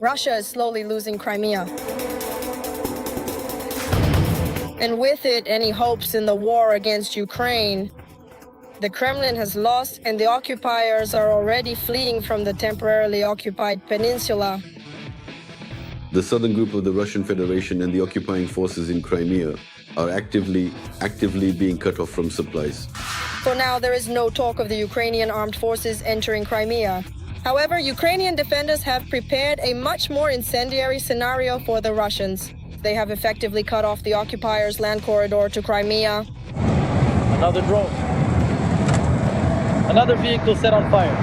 Russia is slowly losing Crimea. And with it, any hopes in the war against Ukraine. The Kremlin has lost, and the occupiers are already fleeing from the temporarily occupied peninsula. The southern group of the Russian Federation and the occupying forces in Crimea are actively being cut off from supplies. For now, there is no talk of the Ukrainian Armed Forces entering Crimea. However, Ukrainian defenders have prepared a much more incendiary scenario for the Russians. They have effectively cut off the occupiers' land corridor to Crimea. Another drone. Another vehicle set on fire.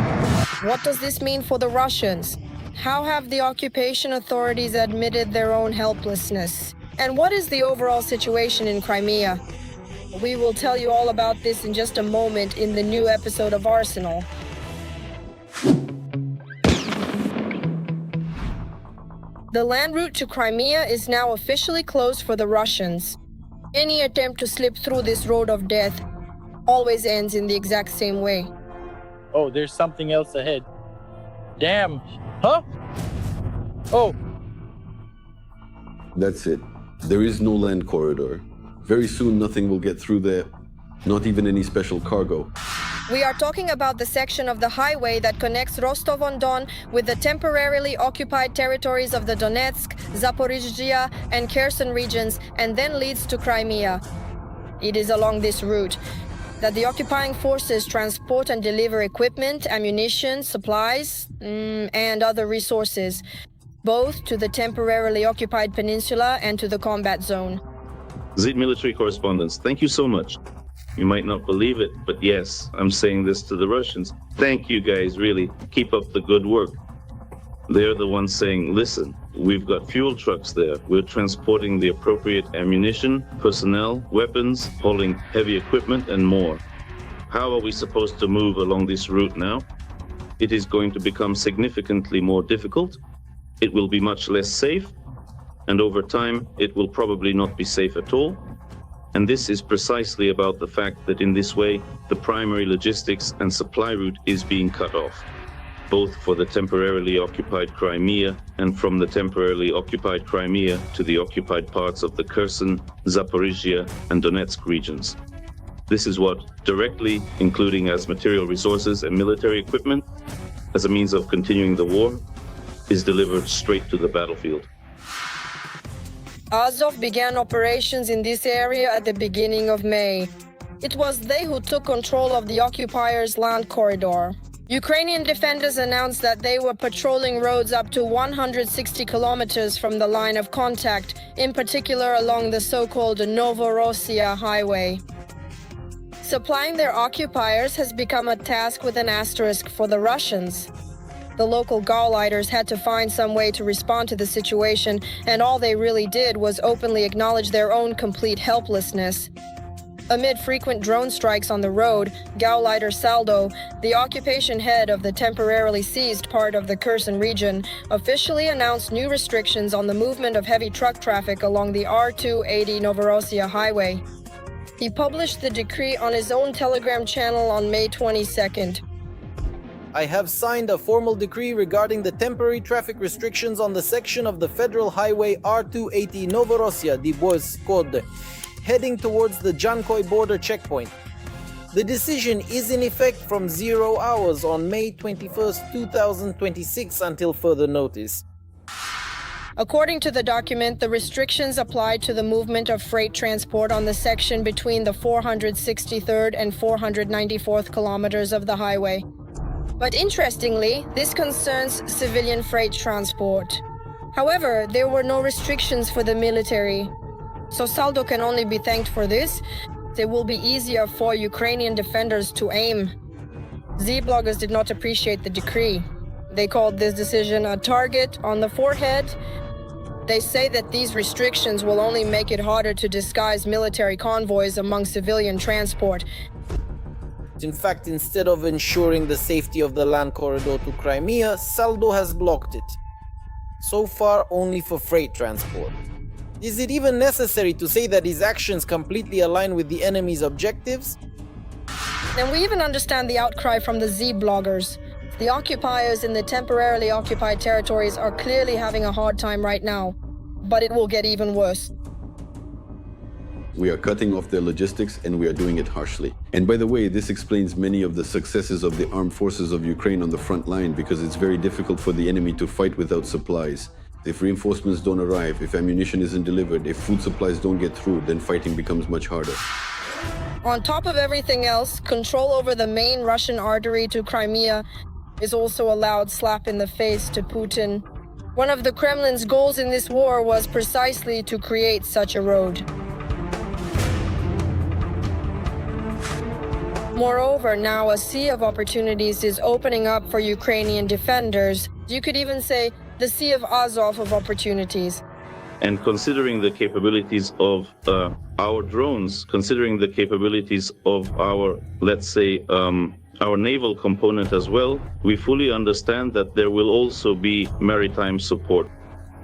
What does this mean for the Russians? How have the occupation authorities admitted their own helplessness? And what is the overall situation in Crimea? We will tell you all about this in just a moment in the new episode of Arsenal. The land route to Crimea is now officially closed for the Russians. Any attempt to slip through this road of death always ends in the exact same way. Oh, there's something else ahead. Damn. Huh? Oh. That's it. There is no land corridor. Very soon nothing will get through there, not even any special cargo. We are talking about the section of the highway that connects Rostov-on-Don with the temporarily occupied territories of the Donetsk, Zaporizhzhia, and Kherson regions, and then leads to Crimea. It is along this route that the occupying forces transport and deliver equipment, ammunition, supplies, and other resources, both to the temporarily occupied peninsula and to the combat zone. Zit military correspondents, thank you so much. You might not believe it, but yes, I'm saying this to the Russians. Thank you guys, really. Keep up the good work. They're the ones saying, listen, we've got fuel trucks there. We're transporting the appropriate ammunition, personnel, weapons, hauling heavy equipment, and more. How are we supposed to move along this route now? It is going to become significantly more difficult. It will be much less safe. And over time, it will probably not be safe at all. And this is precisely about the fact that in this way, the primary logistics and supply route is being cut off, both for the temporarily occupied Crimea and from the temporarily occupied Crimea to the occupied parts of the Kherson, Zaporizhzhia, and Donetsk regions. This is what, directly, including as material resources and military equipment, as a means of continuing the war, is delivered straight to the battlefield. Azov began operations in this area at the beginning of May. It was they who took control of the occupiers' land corridor. Ukrainian defenders announced that they were patrolling roads up to 160 kilometers from the line of contact, in particular along the so-called Novorossiya highway. Supplying their occupiers has become a task with an asterisk for the Russians. The local Gauleiters had to find some way to respond to the situation, and all they really did was openly acknowledge their own complete helplessness. Amid frequent drone strikes on the road, Gauleiter Saldo, the occupation head of the temporarily seized part of the Kherson region, officially announced new restrictions on the movement of heavy truck traffic along the R280 Novorossiya highway. He published the decree on his own Telegram channel on May 22nd. I have signed a formal decree regarding the temporary traffic restrictions on the section of the federal highway R280 Novorossiya-Dibozhskod, heading towards the Jankoy border checkpoint. The decision is in effect from 0 hours on May 21st, 2026 until further notice. According to the document, the restrictions apply to the movement of freight transport on the section between the 463rd and 494th kilometers of the highway. But interestingly, this concerns civilian freight transport. However, there were no restrictions for the military. So Saldo can only be thanked for this. It will be easier for Ukrainian defenders to aim. Z-bloggers did not appreciate the decree. They called this decision a target on the forehead. They say that these restrictions will only make it harder to disguise military convoys among civilian transport. In fact, instead of ensuring the safety of the land corridor to Crimea, Saldo has blocked it. So far, only for freight transport. Is it even necessary to say that his actions completely align with the enemy's objectives? And we even understand the outcry from the Z-bloggers. The occupiers in the temporarily occupied territories are clearly having a hard time right now, but it will get even worse. We are cutting off their logistics, and we are doing it harshly. And by the way, this explains many of the successes of the armed forces of Ukraine on the front line, because it's very difficult for the enemy to fight without supplies. If reinforcements don't arrive, if ammunition isn't delivered, if food supplies don't get through, then fighting becomes much harder. On top of everything else, control over the main Russian artery to Crimea is also a loud slap in the face to Putin. One of the Kremlin's goals in this war was precisely to create such a road. Moreover, now a sea of opportunities is opening up for Ukrainian defenders. You could even say the Sea of Azov of opportunities. And considering the capabilities of our drones, considering the capabilities of our, let's say, our naval component as well, we fully understand that there will also be maritime support.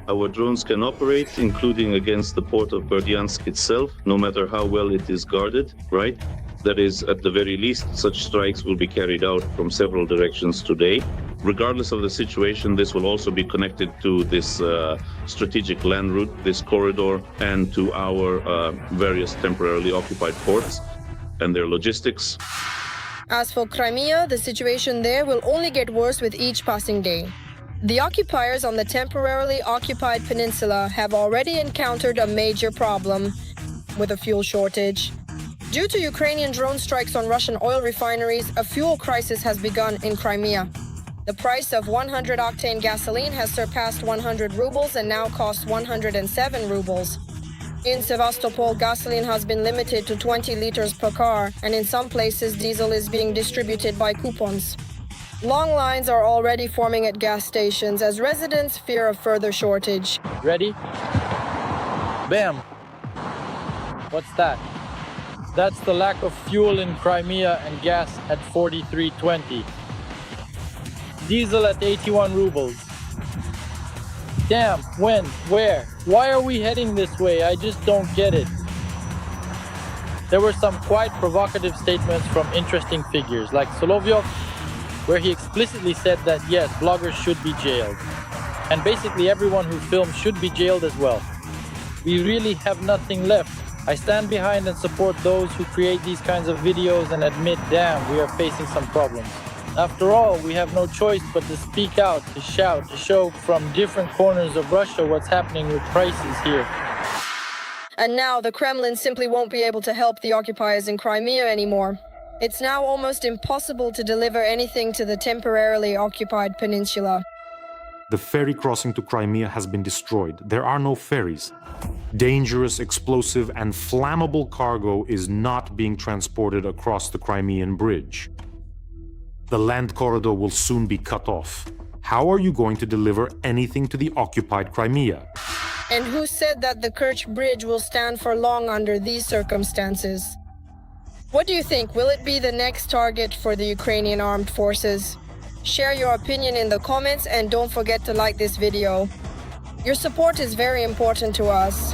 Our drones can operate, including against the port of Berdyansk itself, no matter how well it is guarded, right? That is, at the very least, such strikes will be carried out from several directions today. Regardless of the situation, this will also be connected to this strategic land route, this corridor, and to our various temporarily occupied ports and their logistics. As for Crimea, the situation there will only get worse with each passing day. The occupiers on the temporarily occupied peninsula have already encountered a major problem with a fuel shortage. Due to Ukrainian drone strikes on Russian oil refineries, a fuel crisis has begun in Crimea. The price of 100-octane gasoline has surpassed 100 rubles and now costs 107 rubles. In Sevastopol, gasoline has been limited to 20 liters per car, and in some places diesel is being distributed by coupons. Long lines are already forming at gas stations as residents fear a further shortage. Ready? Bam! What's that? That's the lack of fuel in Crimea and gas at 43.20. Diesel at 81 rubles. Damn, when? Where? Why are we heading this way? I just don't get it. There were some quite provocative statements from interesting figures like Solovyov, where he explicitly said that yes, bloggers should be jailed. And basically everyone who films should be jailed as well. We really have nothing left. I stand behind and support those who create these kinds of videos and admit, damn, we are facing some problems. After all, we have no choice but to speak out, to shout, to show from different corners of Russia what's happening with prices here. And now the Kremlin simply won't be able to help the occupiers in Crimea anymore. It's now almost impossible to deliver anything to the temporarily occupied peninsula. The ferry crossing to Crimea has been destroyed. There are no ferries. Dangerous, explosive, and flammable cargo is not being transported across the Crimean bridge. The land corridor will soon be cut off. How are you going to deliver anything to the occupied Crimea? And who said that the Kerch Bridge will stand for long under these circumstances? What do you think? Will it be the next target for the Ukrainian Armed Forces? Share your opinion in the comments and don't forget to like this video. Your support is very important to us.